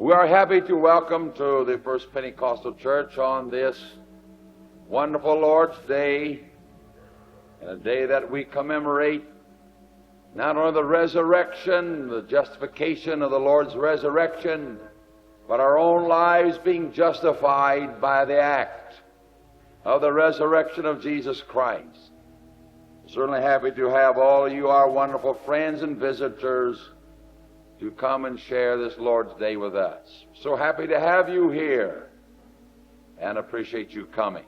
We are happy to welcome to the First Pentecostal Church on this wonderful Lord's Day, and a day that we commemorate not only the resurrection, the justification of the Lord's resurrection, but our own lives being justified by the act of the resurrection of Jesus Christ. Certainly happy to have all of you, our wonderful friends and visitors, to come and share this Lord's Day with us. So happy to have you here and appreciate you coming.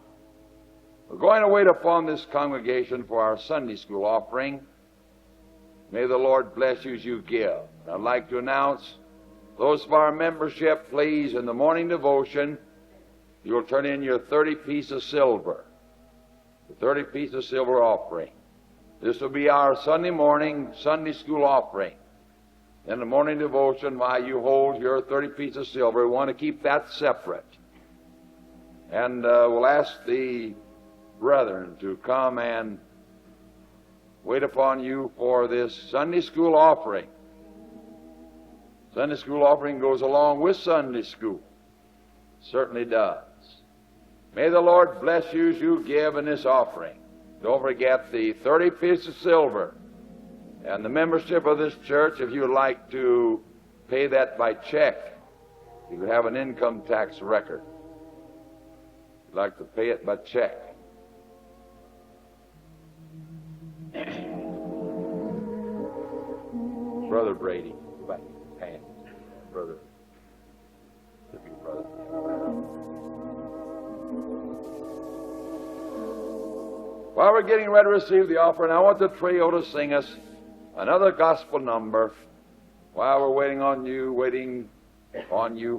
We're going to wait upon this congregation for our Sunday school offering. May the Lord bless you as you give. I'd like to announce those of our membership, please, in the morning devotion, you'll turn in your 30 piece of silver, the 30 piece of silver offering. This will be our Sunday morning Sunday school offering. In the morning devotion, while you hold your 30 piece of silver, we want to keep that separate. And we'll ask the brethren to come and wait upon you for this Sunday school offering. Sunday school offering goes along with Sunday school. Certainly does. May the Lord bless you as you give in this offering. Don't forget the 30 pieces of silver. And the membership of this church, if you would like to pay that by check, you could have an income tax record. If you'd like to pay it by check. Brother Brady, back hand. Brother. While we're getting ready to receive the offering, I want the trio to sing us another gospel number while we're waiting on you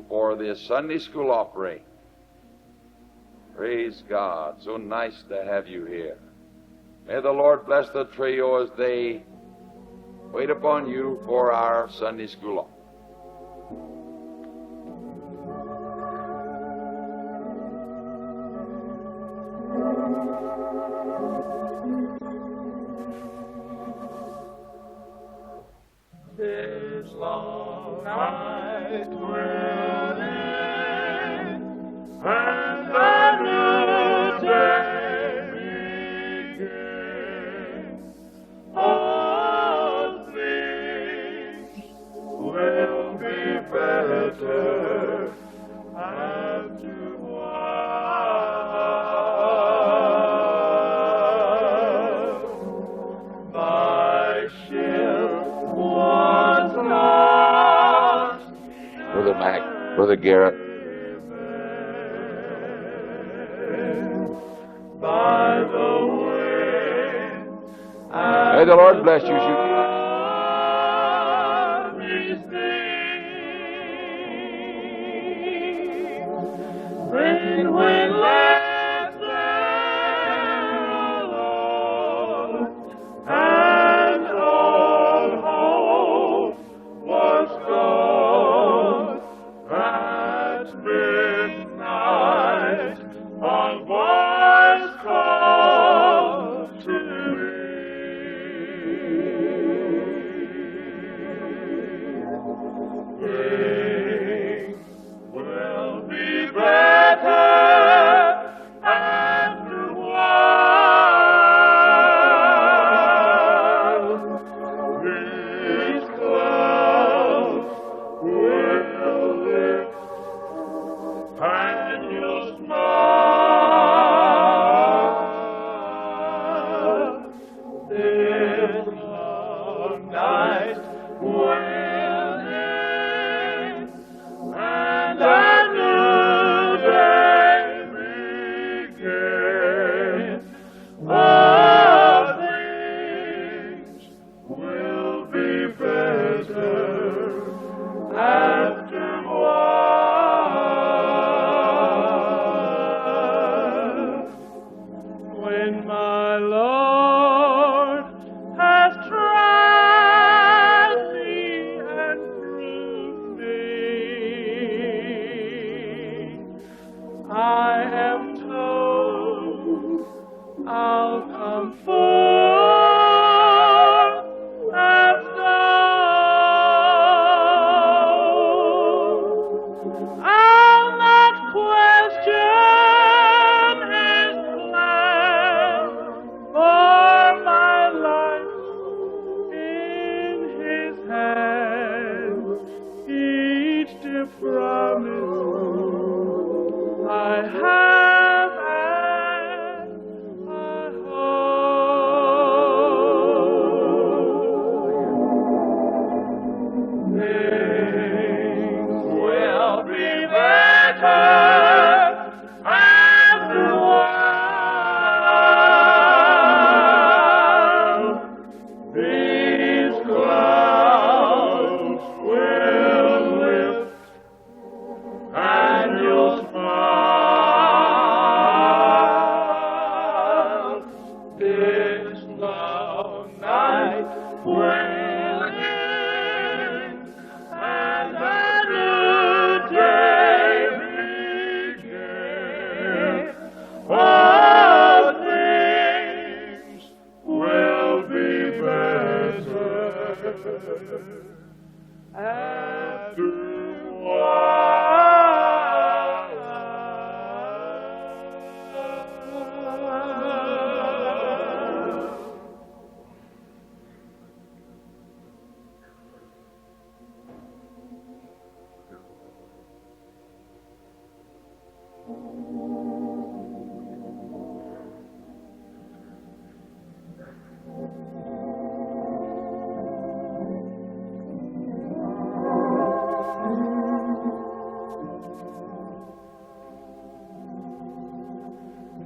for this Sunday school offering. Praise God. So nice to have you here. May the Lord bless the trio as they wait upon you for our Sunday school offering. This long night will end, and the new day begins. All things will be better after a while. My ship was lost. Brother Mac, Brother Garrett. By the wind. May the Lord bless you as you give. Then when left there alone, and all hope was gone, at midnight a voice called to me. Things will be better after a while. These clouds will lift, and you'll smile. This long night will end, things will be better after a while. These clouds will lift and you'll smile. This long night will end and a new day begin. All things will be better after a while.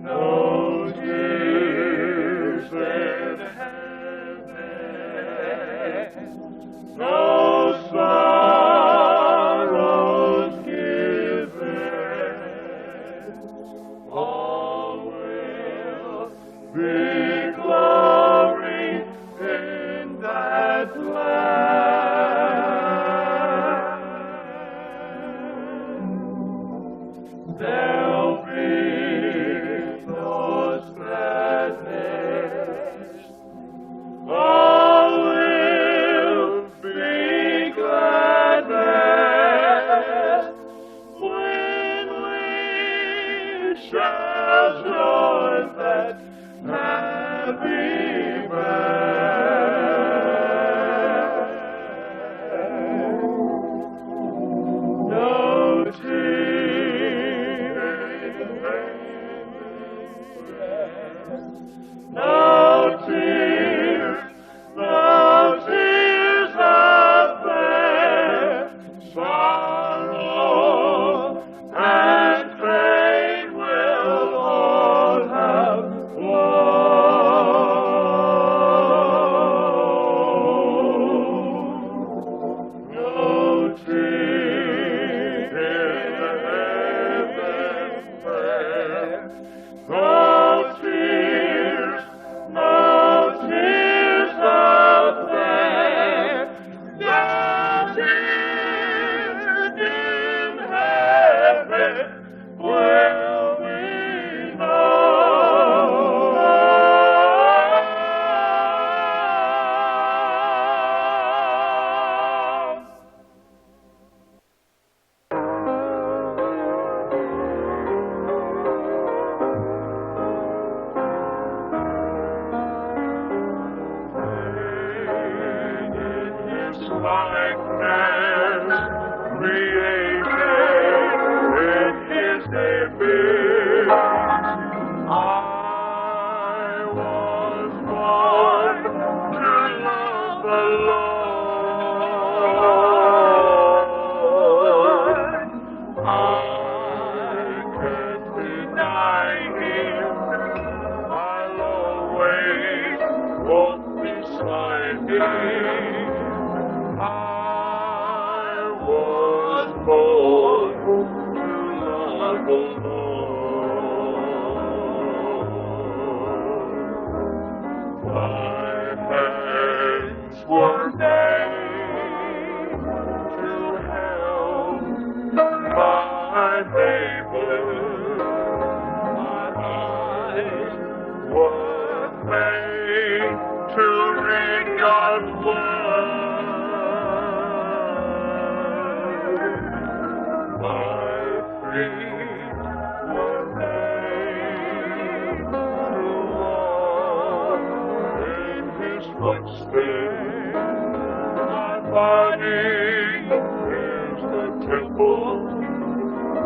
No tears in heaven, no sorrows given, all will be glory in that land. There'll be no sadness, all will be gladness when we shall join that happy band. No tears, no tears, no tears of pain, sorrow and pain will all have flown. No tears in heaven fair, no tears, no tears of pain, no tears in heaven will we know. Likeness created in His image. I was born to love the Lord. I can't deny Him. I'll always walk beside Him. I was born to love the Lord. My hands were made to help my neighbor. My eyes were made to read God's word. My feet were made to walk in His footsteps. My body is the temple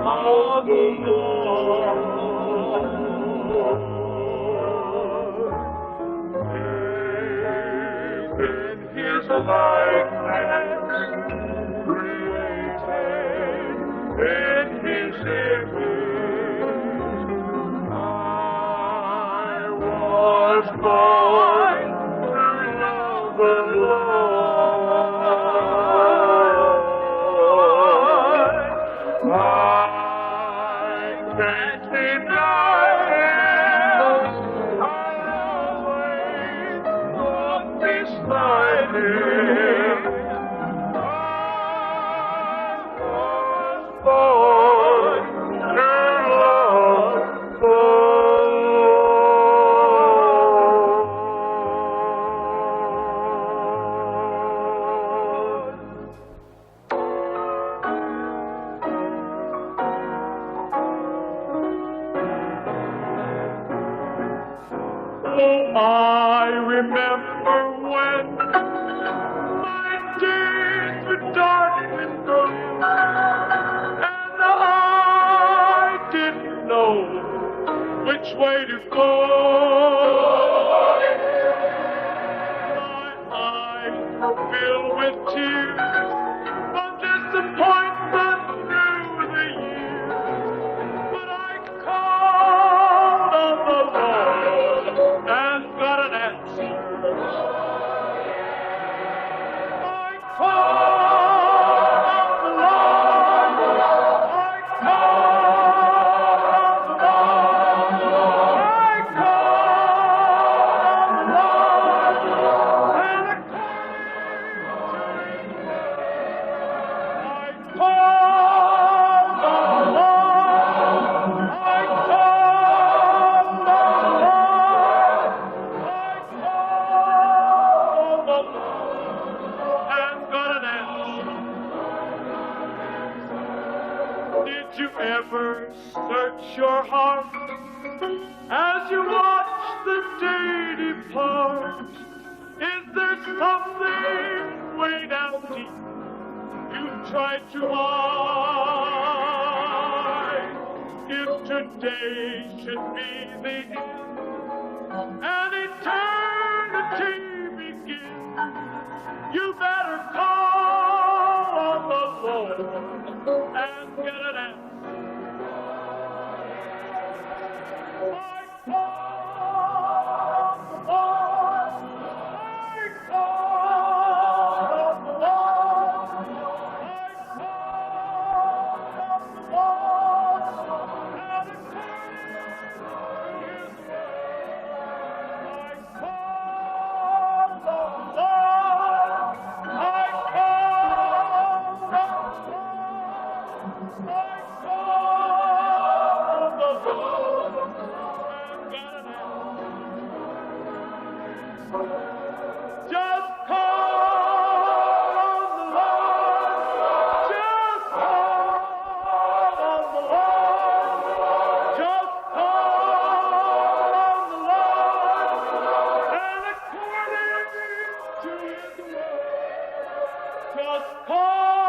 of the Lord. Made in His likeness, born to love the Lord. I can't deny it. I'll always walk beside him. I was born to love the Oh, I remember when my days were dark and gray, and I didn't know which way to go. My eyes were filled with tears of disappointment through the years, but I called on the Lord and got an answer. I called on the Lord. I called on the Lord. I called on the Lord. And according to his word, I called on the Lord. I called on the Lord. I called on the Lord and got an answer. Did you ever search your heart as you watch the day depart? Is there something way down deep you've tried to hide? If today should be the end and eternity begins, you better call on the Lord and get an answer. I call on the Lord. I call on the Lord. I call on the Lord. And according to his word, I call on the Lord. I call on the Lord. I call on the Lord. And got an answer. Just call on the Lord. Just call on the Lord. Just call on the Lord. And according to his word, just call